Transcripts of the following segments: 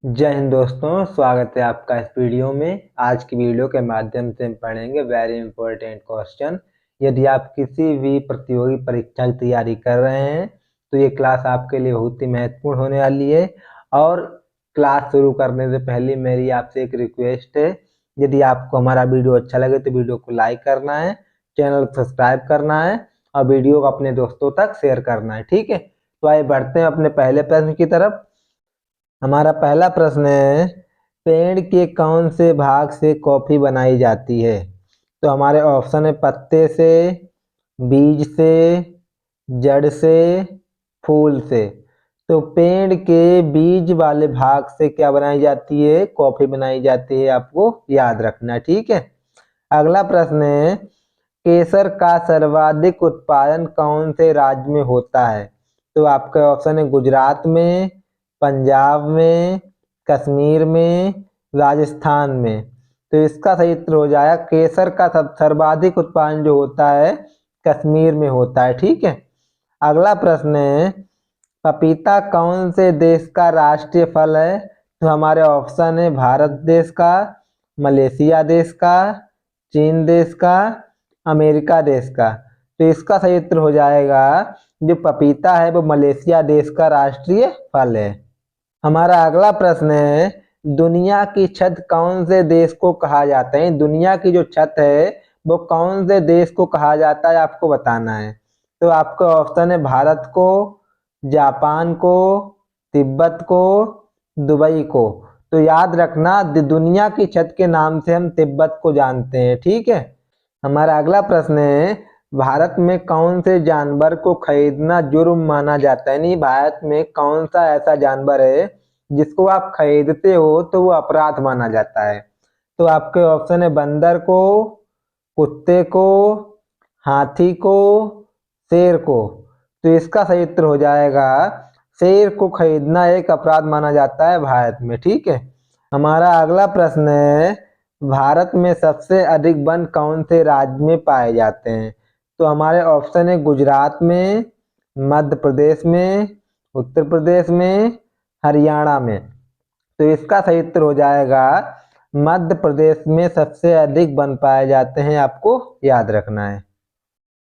जय हिंद दोस्तों, स्वागत है आपका इस वीडियो में। आज की वीडियो के माध्यम से हम पढ़ेंगे वेरी इंपॉर्टेंट क्वेश्चन। यदि आप किसी भी प्रतियोगी परीक्षा की तैयारी कर रहे हैं तो ये क्लास आपके लिए बहुत ही महत्वपूर्ण होने वाली है। और क्लास शुरू करने से पहले मेरी आपसे एक रिक्वेस्ट है, यदि आपको हमारा वीडियो अच्छा लगे तो वीडियो को लाइक करना है, चैनल को सब्सक्राइब करना है और वीडियो को अपने दोस्तों तक शेयर करना है। ठीक है, तो आइए बढ़ते हैं अपने पहले प्रश्न की तरफ। हमारा पहला प्रश्न है, पेड़ के कौन से भाग से कॉफी बनाई जाती है? तो हमारे ऑप्शन है पत्ते से, बीज से, जड़ से, फूल से। तो पेड़ के बीज वाले भाग से क्या बनाई जाती है? कॉफी बनाई जाती है, आपको याद रखना है। ठीक है। अगला प्रश्न है, केसर का सर्वाधिक उत्पादन कौन से राज्य में होता है? तो आपका ऑप्शन है गुजरात में, पंजाब में, कश्मीर में, राजस्थान में। तो इसका सही उत्तर हो जाएगा केसर का सर्वाधिक उत्पादन जो होता है कश्मीर में होता है। ठीक है। अगला प्रश्न है, पपीता कौन से देश का राष्ट्रीय फल है? तो हमारे ऑप्शन है भारत देश का, मलेशिया देश का, चीन देश का, अमेरिका देश का। तो इसका सही उत्तर हो जाएगा जो पपीता है वो मलेशिया देश का राष्ट्रीय फल है। हमारा अगला प्रश्न है, दुनिया की छत कौन से देश को कहा जाता है? दुनिया की जो छत है वो कौन से देश को कहा जाता है, आपको बताना है। तो आपका ऑप्शन है भारत को, जापान को, तिब्बत को, दुबई को। तो याद रखना दुनिया की छत के नाम से हम तिब्बत को जानते हैं। ठीक है। हमारा अगला प्रश्न है, भारत में कौन से जानवर को खरीदना जुर्म माना जाता है? नहीं, भारत में कौन सा ऐसा जानवर है जिसको आप खरीदते हो तो वो अपराध माना जाता है? तो आपके ऑप्शन है बंदर को, कुत्ते को, हाथी को, शेर को। तो इसका सही उत्तर हो जाएगा शेर को खरीदना एक अपराध माना जाता है भारत में। ठीक है। हमारा अगला प्रश्न है, भारत में सबसे अधिक वन कौन से राज्य में पाए जाते हैं? तो हमारे ऑप्शन है गुजरात में, मध्य प्रदेश में, उत्तर प्रदेश में, हरियाणा में। तो इसका सही उत्तर हो जाएगा मध्य प्रदेश में सबसे अधिक वन पाए जाते हैं, आपको याद रखना है।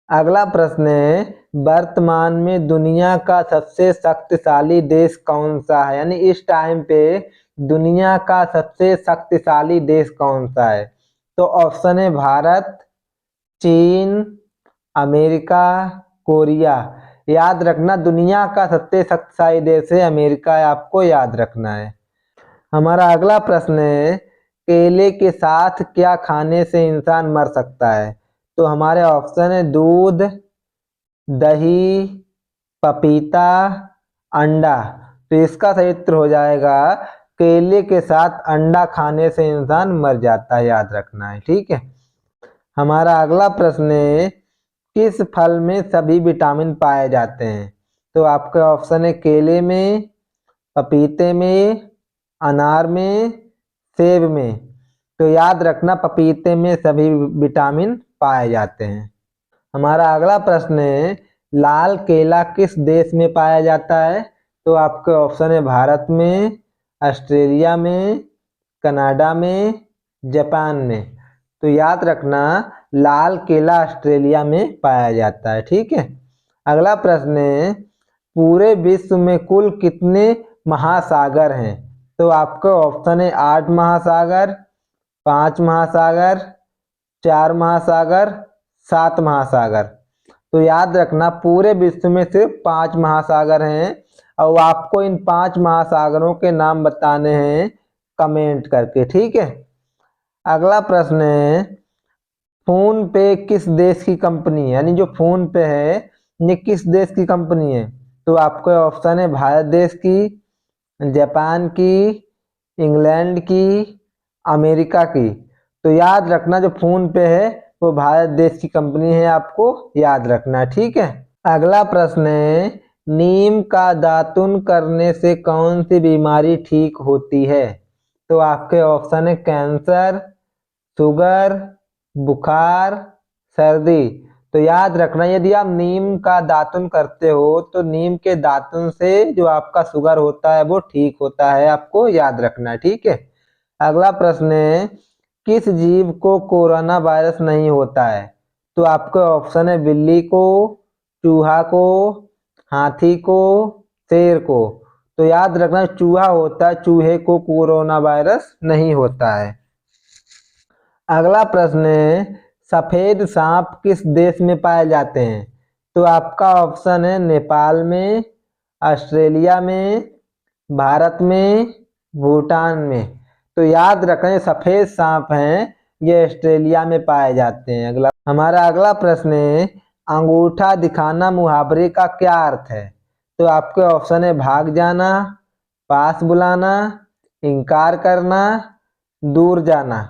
अगला प्रश्न है, वर्तमान में दुनिया का सबसे शक्तिशाली देश कौन सा है? यानी इस टाइम पे दुनिया का सबसे शक्तिशाली देश कौन सा है? तो ऑप्शन है भारत, चीन, अमेरिका, कोरिया। याद रखना दुनिया का सबसे शक्तिशाली देश है अमेरिका, आपको याद रखना है। हमारा अगला प्रश्न है, केले के साथ क्या खाने से इंसान मर सकता है? तो हमारे ऑप्शन है दूध, दही, पपीता, अंडा। तो इसका सही उत्तर हो जाएगा केले के साथ अंडा खाने से इंसान मर जाता है, याद रखना है। ठीक है। हमारा अगला प्रश्न है, किस फल में सभी विटामिन पाए जाते हैं? तो आपका ऑप्शन है केले में, पपीते में, अनार में, सेब में। तो याद रखना पपीते में सभी विटामिन पाए जाते हैं। हमारा अगला प्रश्न है, लाल केला किस देश में पाया जाता है? तो आपके ऑप्शन है भारत में, ऑस्ट्रेलिया में, कनाडा में, जापान में। तो याद रखना लाल केला ऑस्ट्रेलिया में पाया जाता है। ठीक है। अगला प्रश्न है, पूरे विश्व में कुल कितने महासागर हैं? तो आपका ऑप्शन है 8 महासागर, 5 महासागर, 4 महासागर, 7 महासागर। तो याद रखना पूरे विश्व में सिर्फ 5 महासागर हैं और आपको इन 5 महासागरों के नाम बताने हैं कमेंट करके। ठीक है। अगला प्रश्न है, फोन पे किस देश की कंपनी है? यानी जो फोन पे है ये किस देश की कंपनी है? तो आपको ऑप्शन है भारत देश की, जापान की, इंग्लैंड की, अमेरिका की। तो याद रखना जो फोन पे है वो भारत देश की कंपनी है, आपको याद रखना। ठीक है। अगला प्रश्न है, नीम का दातुन करने से कौन सी बीमारी ठीक होती है? तो आपके ऑप्शन है कैंसर, शुगर, बुखार, सर्दी। तो याद रखना, यदि आप नीम का दातुन करते हो तो नीम के दातुन से जो आपका शुगर होता है वो ठीक होता है, आपको याद रखना है। ठीक है। अगला प्रश्न है, किस जीव को कोरोना वायरस नहीं होता है? तो आपके ऑप्शन है बिल्ली को, चूहा को, हाथी को, शेर को। तो याद रखना चूहा होता है, चूहे को कोरोना वायरस नहीं होता है। अगला प्रश्न है, सफेद सांप किस देश में पाए जाते हैं? तो आपका ऑप्शन है नेपाल में, ऑस्ट्रेलिया में, भारत में, भूटान में। तो याद रखें सफेद सांप हैं, ये ऑस्ट्रेलिया में पाए जाते हैं। हमारा अगला प्रश्न है, अंगूठा दिखाना मुहावरे का क्या अर्थ है? तो आपके ऑप्शन है भाग जाना, पास बुलाना, इनकार करना, दूर जाना।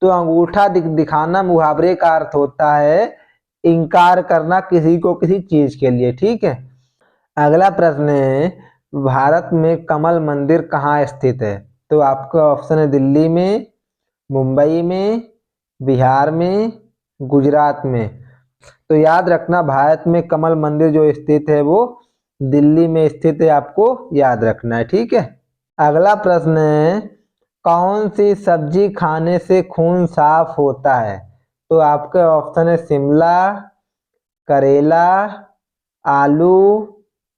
तो अंगूठा दिखाना मुहावरे का अर्थ होता है इनकार करना किसी को किसी चीज के लिए। ठीक है। अगला प्रश्न है, भारत में कमल मंदिर कहाँ स्थित है? तो आपका ऑप्शन है दिल्ली में, मुंबई में, बिहार में, गुजरात में। तो याद रखना भारत में कमल मंदिर जो स्थित है वो दिल्ली में स्थित है, आपको याद रखना है। ठीक है। अगला प्रश्न है, कौन सी सब्जी खाने से खून साफ होता है? तो आपके ऑप्शन है शिमला, करेला, आलू,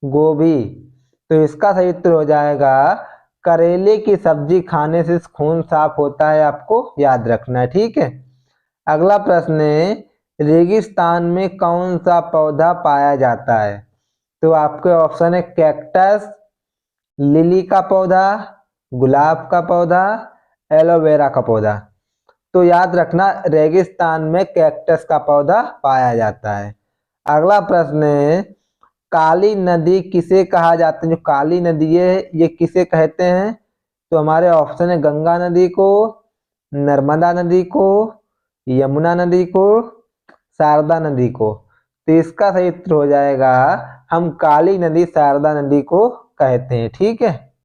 गोभी। तो इसका सही उत्तर हो जाएगा करेले की सब्जी खाने से खून साफ होता है, आपको याद रखना है। ठीक है। अगला प्रश्न है, रेगिस्तान में कौन सा पौधा पाया जाता है? तो आपके ऑप्शन है कैक्टस, लिली का पौधा, गुलाब का पौधा, एलोवेरा का पौधा। तो याद रखना रेगिस्तान में कैक्टस का पौधा पाया जाता है। अगला प्रश्न है, काली नदी किसे कहा जाता है? जो काली नदी है ये किसे कहते हैं? तो हमारे ऑप्शन है गंगा नदी को, नर्मदा नदी को, यमुना नदी को, शारदा नदी को। तो इसका सही उत्तर हो जाएगा हम काली नदी शारदा नदी को कहते हैं। ठीक है।